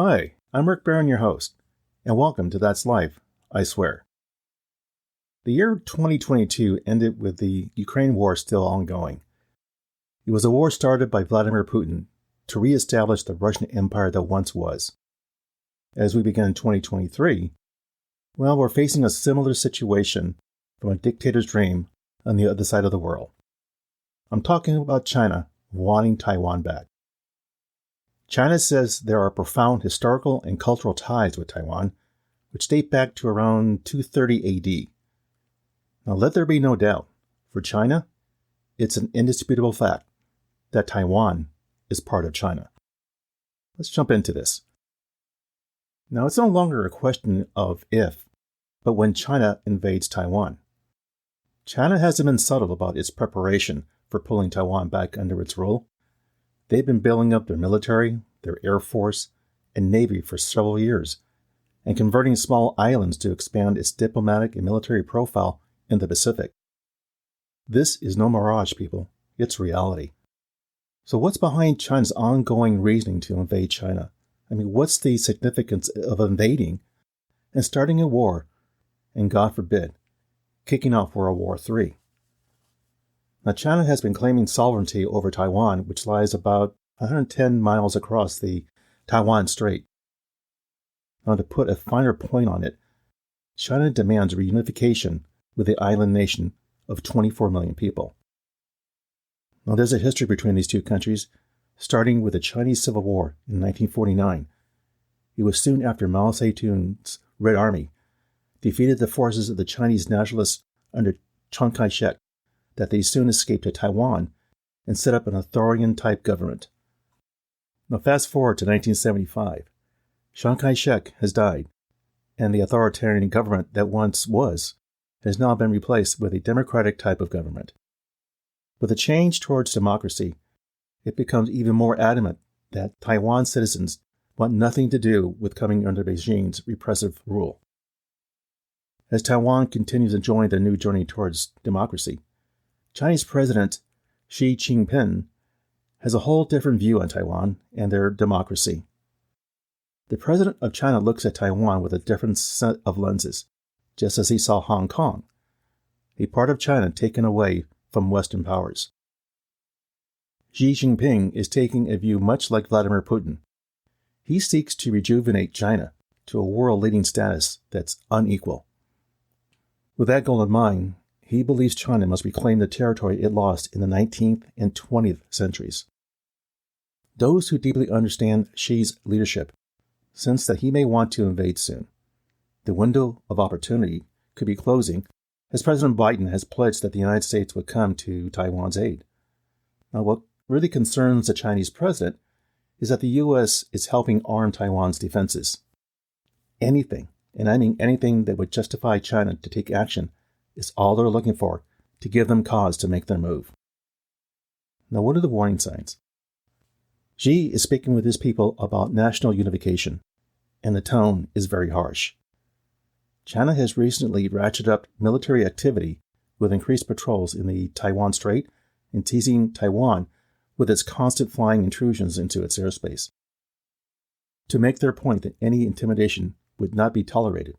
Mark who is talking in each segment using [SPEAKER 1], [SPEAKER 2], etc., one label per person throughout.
[SPEAKER 1] Hi, I'm Rick Barron, your host, and welcome to That's Life, I Swear. The year 2022 ended with the Ukraine war still ongoing. It was a war started by Vladimir Putin to reestablish the Russian Empire that once was. As we begin 2023, we're facing a similar situation from a dictator's dream on the other side of the world. I'm talking about China wanting Taiwan back. China says there are profound historical and cultural ties with Taiwan, which date back to around 230 AD. Now, let there be no doubt, for China, it's an indisputable fact that Taiwan is part of China. Let's jump into this. Now, it's no longer a question of if, but when China invades Taiwan. China hasn't been subtle about its preparation for pulling Taiwan back under its rule. They've been building up their military, their air force, and navy for several years, and converting small islands to expand its diplomatic and military profile in the Pacific. This is no mirage, people. It's reality. So what's behind China's ongoing reasoning to invade China? What's the significance of invading and starting a war, and God forbid, kicking off World War III? Now, China has been claiming sovereignty over Taiwan, which lies about 110 miles across the Taiwan Strait. Now, to put a finer point on it, China demands reunification with the island nation of 24 million people. Now, there's a history between these two countries, starting with the Chinese Civil War in 1949. It was soon after Mao Zedong's Red Army defeated the forces of the Chinese nationalists under Chiang Kai-shek that they soon escaped to Taiwan and set up an authoritarian-type government. Now, fast forward to 1975. Chiang Kai-shek has died, and the authoritarian government that once was has now been replaced with a democratic type of government. With a change towards democracy, it becomes even more adamant that Taiwan citizens want nothing to do with coming under Beijing's repressive rule. As Taiwan continues enjoying their new journey towards democracy, Chinese President Xi Jinping has a whole different view on Taiwan and their democracy. The president of China looks at Taiwan with a different set of lenses, just as he saw Hong Kong, a part of China taken away from Western powers. Xi Jinping is taking a view much like Vladimir Putin. He seeks to rejuvenate China to a world-leading status that's unequal. With that goal in mind, he believes China must reclaim the territory it lost in the 19th and 20th centuries. Those who deeply understand Xi's leadership sense that he may want to invade soon. The window of opportunity could be closing, as President Biden has pledged that the United States would come to Taiwan's aid. Now, what really concerns the Chinese president is that the U.S. is helping arm Taiwan's defenses. Anything, and I mean anything that would justify China to take action, is all they're looking for to give them cause to make their move. Now, what are the warning signs? Xi is speaking with his people about national unification, and the tone is very harsh. China has recently ratcheted up military activity with increased patrols in the Taiwan Strait and teasing Taiwan with its constant flying intrusions into its airspace. To make their point that any intimidation would not be tolerated,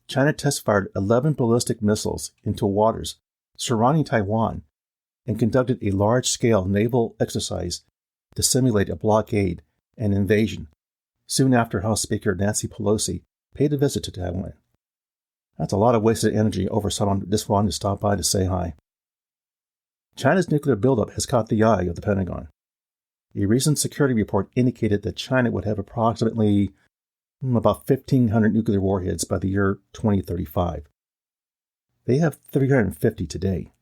[SPEAKER 1] China test-fired 11 ballistic missiles into waters surrounding Taiwan and conducted a large-scale naval exercise to simulate a blockade and invasion soon after House Speaker Nancy Pelosi paid a visit to Taiwan. That's a lot of wasted energy over someone just wanting to stop by to say hi. China's nuclear buildup has caught the eye of the Pentagon. A recent security report indicated that China would have approximately about 1,500 nuclear warheads by the year 2035. They have 350 today.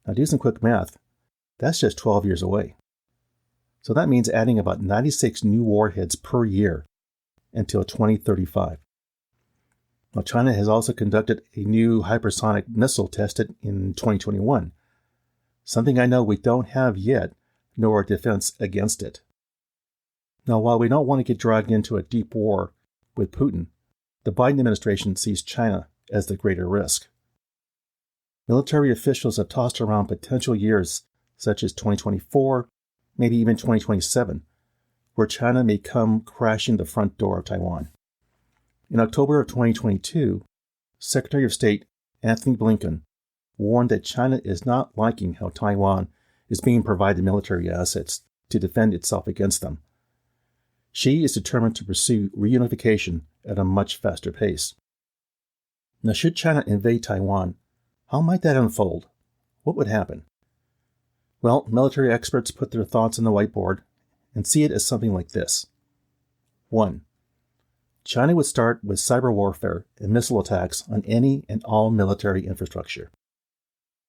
[SPEAKER 1] Now, do some quick math. That's just 12 years away. So that means adding about 96 new warheads per year until 2035. Now, China has also conducted a new hypersonic missile tested in 2021, something I know we don't have yet, nor a defense against it. Now, while we don't want to get dragged into a deep war with Putin, the Biden administration sees China as the greater risk. Military officials have tossed around potential years such as 2024, maybe even 2027, where China may come crashing the front door of Taiwan. In October of 2022, Secretary of State Anthony Blinken warned that China is not liking how Taiwan is being provided military assets to defend itself against them. She is determined to pursue reunification at a much faster pace. Now, should China invade Taiwan, how might that unfold? What would happen? Well, military experts put their thoughts on the whiteboard and see it as something like this. 1. China would start with cyber warfare and missile attacks on any and all military infrastructure.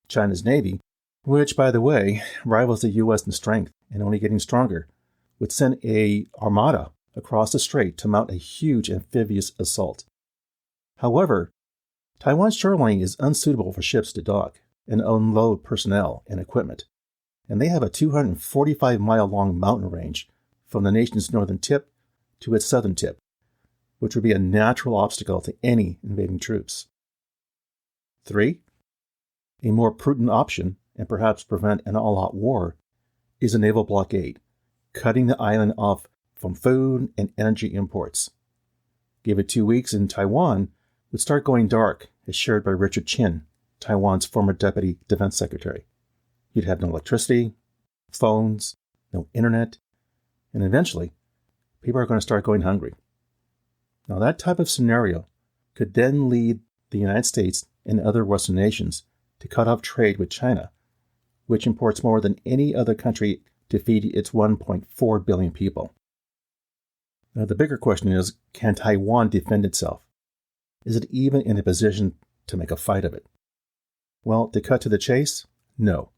[SPEAKER 1] China's Navy, which, by the way, rivals the U.S. in strength and only getting stronger, would send an armada across the strait to mount a huge amphibious assault. However, Taiwan's shoreline is unsuitable for ships to dock and unload personnel and equipment, and they have a 245-mile-long mountain range from the nation's northern tip to its southern tip, which would be a natural obstacle to any invading troops. 3. A more prudent option, and perhaps prevent an all-out war, is a naval blockade, cutting the island off from food and energy imports. Give it 2 weeks and Taiwan would start going dark, as shared by Richard Chin, Taiwan's former Deputy Defense Secretary. You'd have no electricity, phones, no internet, and eventually, people are going to start going hungry. Now, that type of scenario could then lead the United States and other Western nations to cut off trade with China, which imports more than any other country to feed its 1.4 billion people. Now, the bigger question is, can Taiwan defend itself? Is it even in a position to make a fight of it? Well, to cut to the chase, no.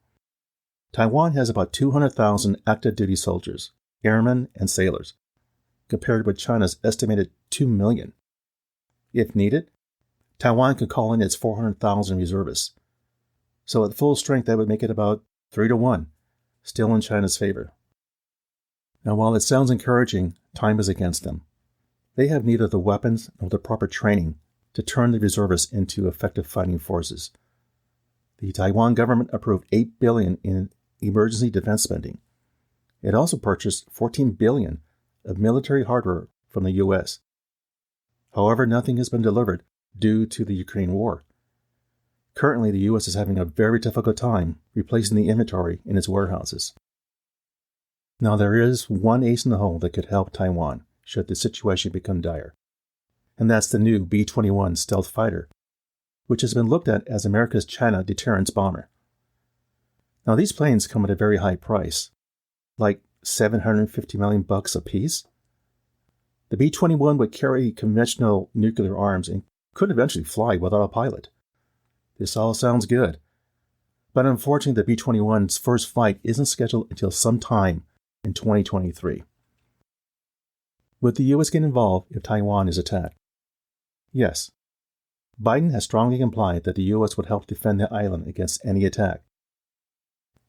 [SPEAKER 1] Taiwan has about 200,000 active duty soldiers, airmen, and sailors, compared with China's estimated 2 million. If needed, Taiwan could call in its 400,000 reservists. So at full strength, that would make it about 3-1, still in China's favor. Now, while it sounds encouraging, time is against them. They have neither the weapons nor the proper training to turn the reservists into effective fighting forces. The Taiwan government approved $8 billion in emergency defense spending. It also purchased $14 billion of military hardware from the U.S. However, nothing has been delivered due to the Ukraine war. Currently, the U.S. is having a very difficult time replacing the inventory in its warehouses. Now, there is one ace in the hole that could help Taiwan should the situation become dire, and that's the new B-21 stealth fighter, which has been looked at as America's China deterrence bomber. Now, these planes come at a very high price, like $750 million a piece. The B-21 would carry conventional nuclear arms and could eventually fly without a pilot. This all sounds good, but unfortunately the B-21's first flight isn't scheduled until sometime in 2023. Would the U.S. get involved if Taiwan is attacked? Yes. Biden has strongly implied that the U.S. would help defend the island against any attack.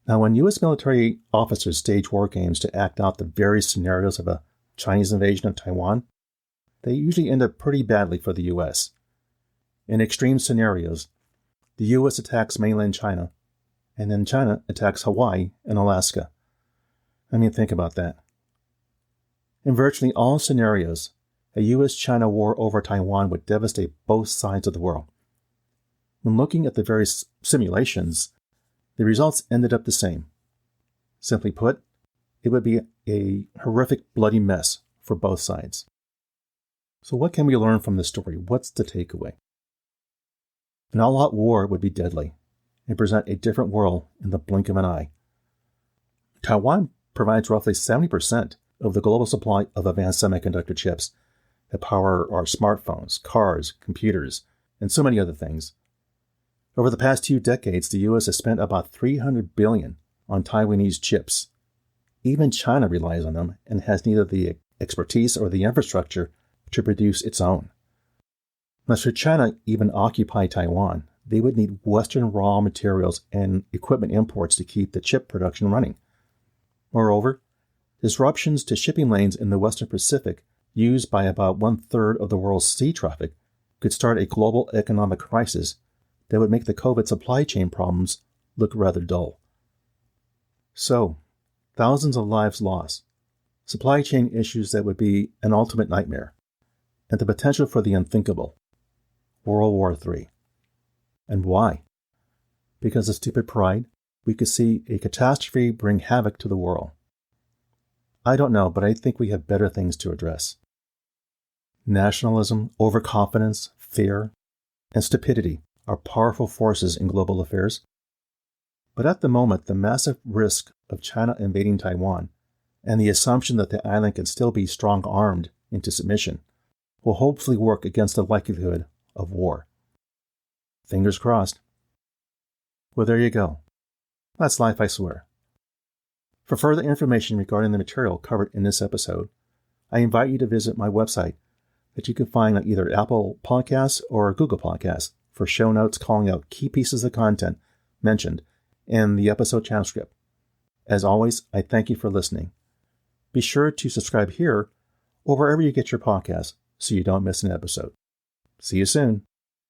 [SPEAKER 1] Now, when U.S. military officers stage war games to act out the various scenarios of a Chinese invasion of Taiwan, they usually end up pretty badly for the U.S. In extreme scenarios, the U.S. attacks mainland China, and then China attacks Hawaii and Alaska. I mean, think about that. In virtually all scenarios, a U.S.-China war over Taiwan would devastate both sides of the world. When looking at the various simulations, the results ended up the same. Simply put, it would be a horrific, bloody mess for both sides. So what can we learn from this story? What's the takeaway? An all-out war would be deadly and present a different world in the blink of an eye. Taiwan provides roughly 70% of the global supply of advanced semiconductor chips that power our smartphones, cars, computers, and so many other things. Over the past 2 decades, the U.S. has spent about $300 billion on Taiwanese chips. Even China relies on them and has neither the expertise or the infrastructure to produce its own. Now, should China even occupy Taiwan, they would need Western raw materials and equipment imports to keep the chip production running. Moreover, disruptions to shipping lanes in the Western Pacific, used by about 1/3 of the world's sea traffic, could start a global economic crisis that would make the COVID supply chain problems look rather dull. So, thousands of lives lost, supply chain issues that would be an ultimate nightmare, and the potential for the unthinkable, World War III. And why? Because of stupid pride, we could see a catastrophe bring havoc to the world. I don't know, but I think we have better things to address. Nationalism, overconfidence, fear, and stupidity are powerful forces in global affairs. But at the moment, the massive risk of China invading Taiwan and the assumption that the island can still be strong-armed into submission will hopefully work against the likelihood of war. Fingers crossed. Well, there you go. That's life, I swear. For further information regarding the material covered in this episode, I invite you to visit my website that you can find on either Apple Podcasts or Google Podcasts for show notes calling out key pieces of content mentioned in the episode transcript. As always, I thank you for listening. Be sure to subscribe here or wherever you get your podcasts so you don't miss an episode. See you soon.